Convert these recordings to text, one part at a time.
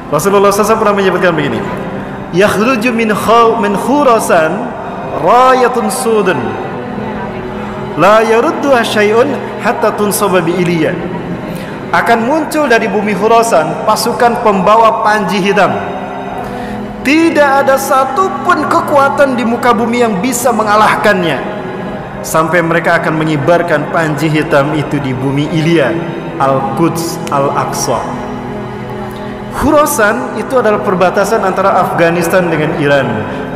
Rasulullah SAW pernah menyebutkan begini, yakhruju min Khurasan rayatun sudun la yarudduha syai'un hatta tunsaba bi Iliya. Akan muncul dari bumi Khurasan pasukan pembawa panji hitam. Tidak ada satupun kekuatan di muka bumi yang bisa mengalahkannya, sampai mereka akan mengibarkan panji hitam itu di bumi Iliya, Al-Quds, Al-Aqsa. Khurasan itu adalah perbatasan antara Afghanistan dengan Iran,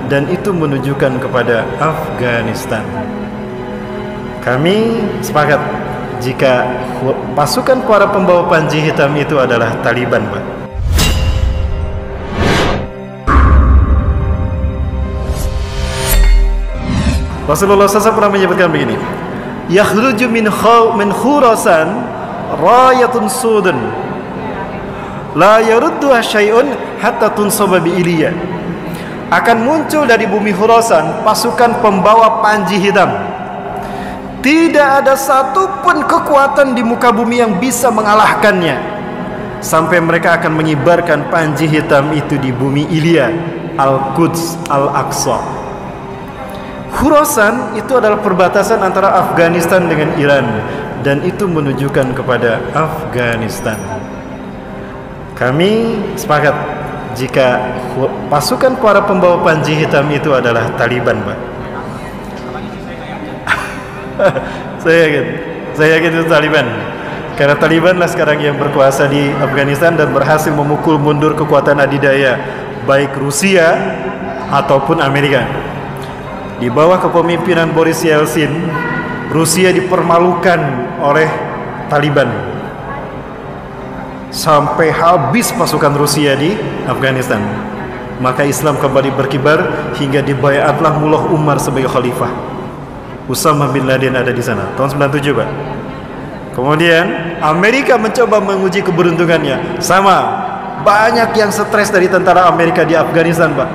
dan itu menunjukkan kepada Afghanistan. Kami sepakat jika pasukan para pembawa panji hitam itu adalah Taliban, Pak. Rasulullah SAW pernah menyebutkan begini, yakhruju min Khurasan rayatun sudun la yarudduha syai'un hatta tunsaba bi Iliya. Akan muncul dari bumi Khurasan pasukan pembawa panji hitam. Tidak ada satupun kekuatan di muka bumi yang bisa mengalahkannya, sampai mereka akan mengibarkan panji hitam itu di bumi Iliya, Al-Quds, Al-Aqsa. Khurasan itu adalah perbatasan antara Afghanistan dengan Iran, dan itu menunjukkan kepada Afghanistan. Kami sepakat jika pasukan para pembawa panji hitam itu adalah Taliban, Pak. Saya yakin itu Taliban, karena Taliban lah sekarang yang berkuasa di Afghanistan dan berhasil memukul mundur kekuatan adidaya baik Rusia ataupun Amerika. Di bawah kepemimpinan Boris Yeltsin, Rusia dipermalukan oleh Taliban sampai habis pasukan Rusia di Afghanistan. Maka Islam kembali berkibar hingga dibayatlah Mullah Umar sebagai khalifah. Usama bin Laden ada di sana tahun 97, Pak. Kemudian Amerika mencoba menguji keberuntungannya. Sama, banyak yang stres dari tentara Amerika di Afghanistan, Pak,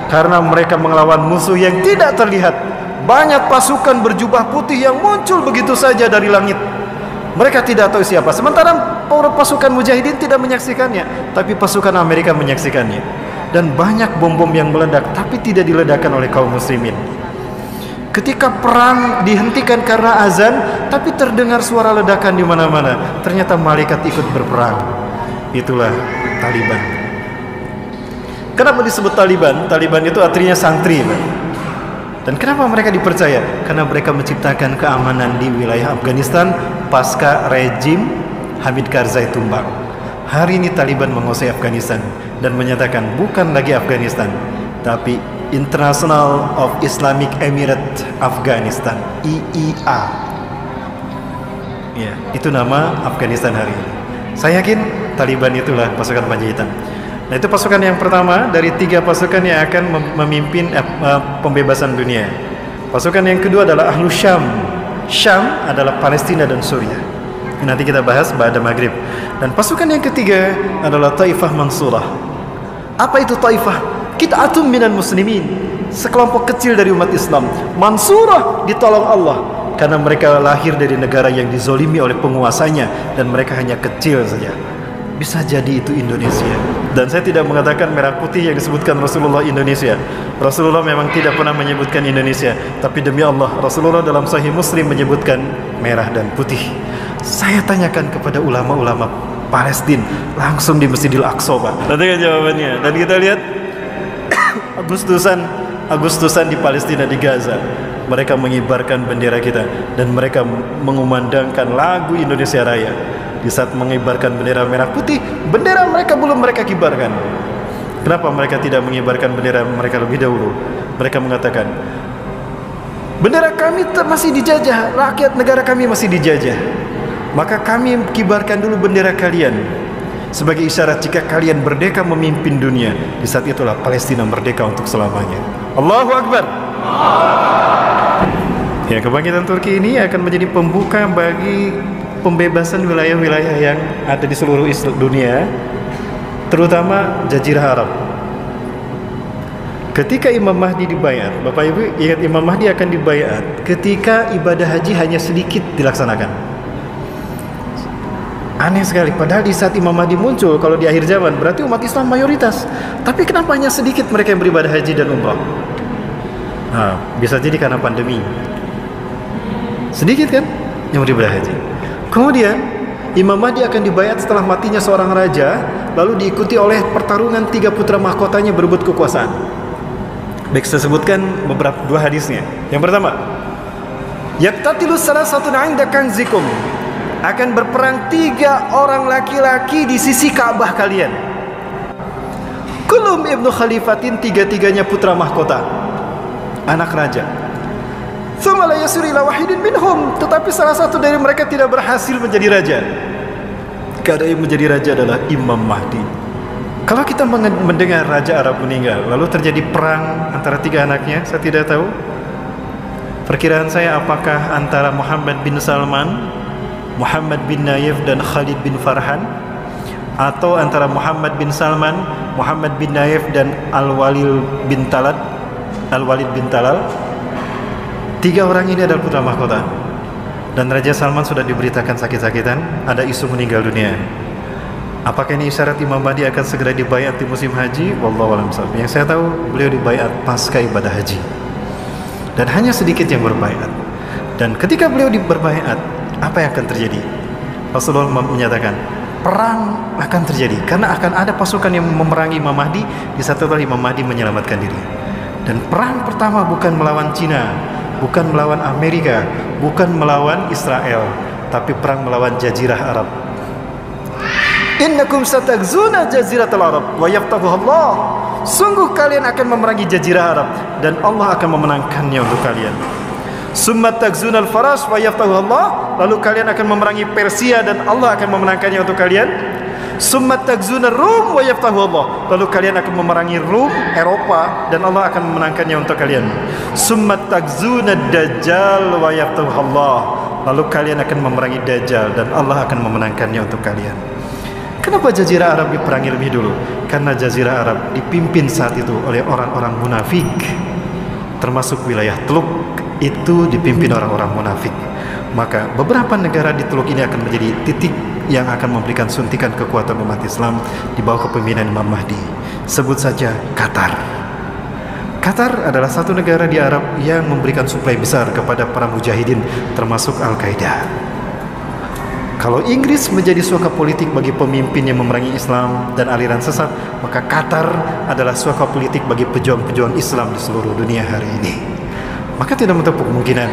karena mereka melawan musuh yang tidak terlihat. Banyak pasukan berjubah putih yang muncul begitu saja dari langit. Mereka tidak tahu siapa. Sementara pasukan mujahidin tidak menyaksikannya, tapi pasukan Amerika menyaksikannya. Dan banyak bom-bom yang meledak, tapi tidak diledakkan oleh kaum muslimin. Ketika perang dihentikan karena azan, tapi terdengar suara ledakan di mana-mana. Ternyata malaikat ikut berperang. Itulah Taliban. Kenapa disebut Taliban? Taliban itu artinya santri, Pak. Dan kenapa mereka dipercaya? Karena mereka menciptakan keamanan di wilayah Afghanistan pasca rejim Hamid Karzai tumbang. Hari ini Taliban menguasai Afghanistan dan menyatakan bukan lagi Afghanistan, tapi International of Islamic Emirate Afghanistan, IIA. Ya, itu nama Afghanistan hari ini. Saya yakin Taliban itulah pasukan panji hitam. Nah, itu pasukan yang pertama dari 3 pasukan yang akan memimpin pembebasan dunia. Pasukan yang kedua adalah Ahlu Syam. Syam adalah Palestina dan Suriah. Nanti kita bahas pada maghrib. Dan pasukan yang ketiga adalah Taifah Mansurah. Apa itu Taifah? Qit'atun minal muslimin, sekelompok kecil dari umat Islam. Mansurah, ditolong Allah, karena mereka lahir dari negara yang dizolimi oleh penguasanya, dan mereka hanya kecil saja. Bisa jadi itu Indonesia. Dan saya tidak mengatakan merah putih yang disebutkan Rasulullah Indonesia. Rasulullah memang tidak pernah menyebutkan Indonesia, tapi demi Allah, Rasulullah dalam Sahih Muslim menyebutkan merah dan putih. Saya tanyakan kepada ulama-ulama Palestina langsung di Masjidil Aqsa, Pak. Nanti kan jawabannya. Dan kita lihat Agustusan di Palestina, di Gaza, mereka mengibarkan bendera kita dan mereka mengumandangkan lagu Indonesia Raya. Di saat mengibarkan bendera merah putih, bendera mereka belum mereka kibarkan. Kenapa mereka tidak mengibarkan bendera mereka lebih dahulu? Mereka mengatakan, bendera kami masih dijajah, rakyat negara kami masih dijajah, maka kami kibarkan dulu bendera kalian sebagai isyarat jika kalian merdeka memimpin dunia. Di saat itulah Palestina merdeka untuk selamanya. Allahu Akbar. Ya, kebangkitan Turki ini akan menjadi pembuka bagi pembebasan wilayah-wilayah yang ada di seluruh dunia, terutama Jazirah Arab. Ketika Imam Mahdi dibayat, Bapak Ibu ingat Imam Mahdi akan dibayat ketika ibadah haji hanya sedikit dilaksanakan. Aneh sekali, padahal di saat Imam Mahdi muncul, kalau di akhir zaman, berarti umat Islam mayoritas. Tapi kenapa hanya sedikit mereka yang beribadah haji dan umrah? Nah, bisa jadi karena pandemi. Sedikit kan yang beribadah haji. Kemudian Imam Mahdi akan dibayat setelah matinya seorang raja, lalu diikuti oleh pertarungan 3 putra mahkotanya berebut kekuasaan. Baik, saya sebutkan beberapa 2 hadisnya. Yang pertama, yaqtatilu salasatun 'inda kanzikum, akan berperang 3 orang laki-laki di sisi Ka'bah kalian. Kulum ibnu khalifatin, 3-tiganya putra mahkota, anak raja. Tsumma la yasiru ila wahidin minhum, tetapi salah satu dari mereka tidak berhasil menjadi raja. Karena yang menjadi raja adalah Imam Mahdi. Kalau kita mendengar raja Arab meninggal, lalu terjadi perang antara 3 anaknya, saya tidak tahu. Perkiraan saya apakah antara Muhammad bin Salman, Muhammad bin Nayef dan Khalid bin Farhan, atau antara Muhammad bin Salman, Muhammad bin Nayef dan Al-Walid bin Talal. 3 orang ini adalah putra mahkota, dan Raja Salman sudah diberitakan sakit-sakitan, ada isu meninggal dunia. Apakah ini isyarat Imam Mahdi akan segera dibayat di musim haji? Wallahu a'lam bishawab. Yang saya tahu, beliau dibayat pasca ibadah haji, dan hanya sedikit yang berbayat. Dan ketika beliau berbayat, apa yang akan terjadi? Rasulullah menyatakan perang akan terjadi, karena akan ada pasukan yang memerangi Imam Mahdi. Di satu kali Imam Mahdi menyelamatkan diri. Dan perang pertama bukan melawan Cina, bukan melawan Amerika, bukan melawan Israel, tapi perang melawan Jazirah Arab. Innakum satagzuna jaziratal Arab wa yaftahuha Allah. Sungguh kalian akan memerangi Jazirah Arab, dan Allah akan memenangkannya untuk kalian. Summa tagzunal Faras wa yaftahuha Allah. Lalu kalian akan memerangi Persia, dan Allah akan memenangkannya untuk kalian. Summa tagzunar Rum wa yaftahuha Allah. Lalu kalian akan memerangi Rum, Eropa, dan Allah akan memenangkannya untuk kalian. Summa tagzunad Dajjal wa yaftahuha Allah. Lalu kalian akan memerangi Dajjal, dan Allah akan memenangkannya untuk kalian. Kenapa Jazirah Arab diperangi lebih dulu? Karena Jazirah Arab dipimpin saat itu oleh orang-orang munafik, termasuk wilayah Teluk itu dipimpin orang-orang munafik. Maka beberapa negara di Teluk ini akan menjadi titik yang akan memberikan suntikan kekuatan umat Islam di bawah kepemimpinan Imam Mahdi. Sebut saja Qatar. Qatar adalah satu negara di Arab yang memberikan suplai besar kepada para mujahidin, termasuk Al-Qaeda. Kalau Inggris menjadi suaka politik bagi pemimpin yang memerangi Islam dan aliran sesat, maka Qatar adalah suaka politik bagi pejuang-pejuang Islam di seluruh dunia hari ini. Maka tidak menutup kemungkinan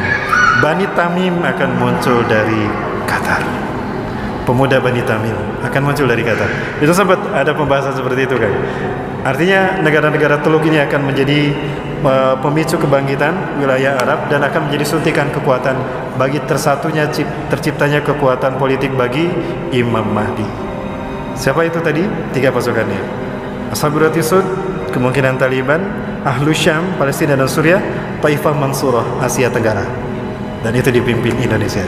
Bani Tamim akan muncul dari Qatar. Pemuda Bani Tamim akan muncul dari Qatar. Itu sempat ada pembahasan seperti itu kan. Artinya negara-negara Teluk ini akan menjadi pemicu kebangkitan wilayah Arab, dan akan menjadi suntikan kekuatan bagi terciptanya kekuatan politik bagi Imam Mahdi. Siapa itu tadi? 3 pasukannya. Ashabul Ratisud, kemungkinan Taliban, Ahlus Syam, Palestina dan Suriah, Taifah Mansurah, Asia Tenggara. Dan itu dipimpin Indonesia.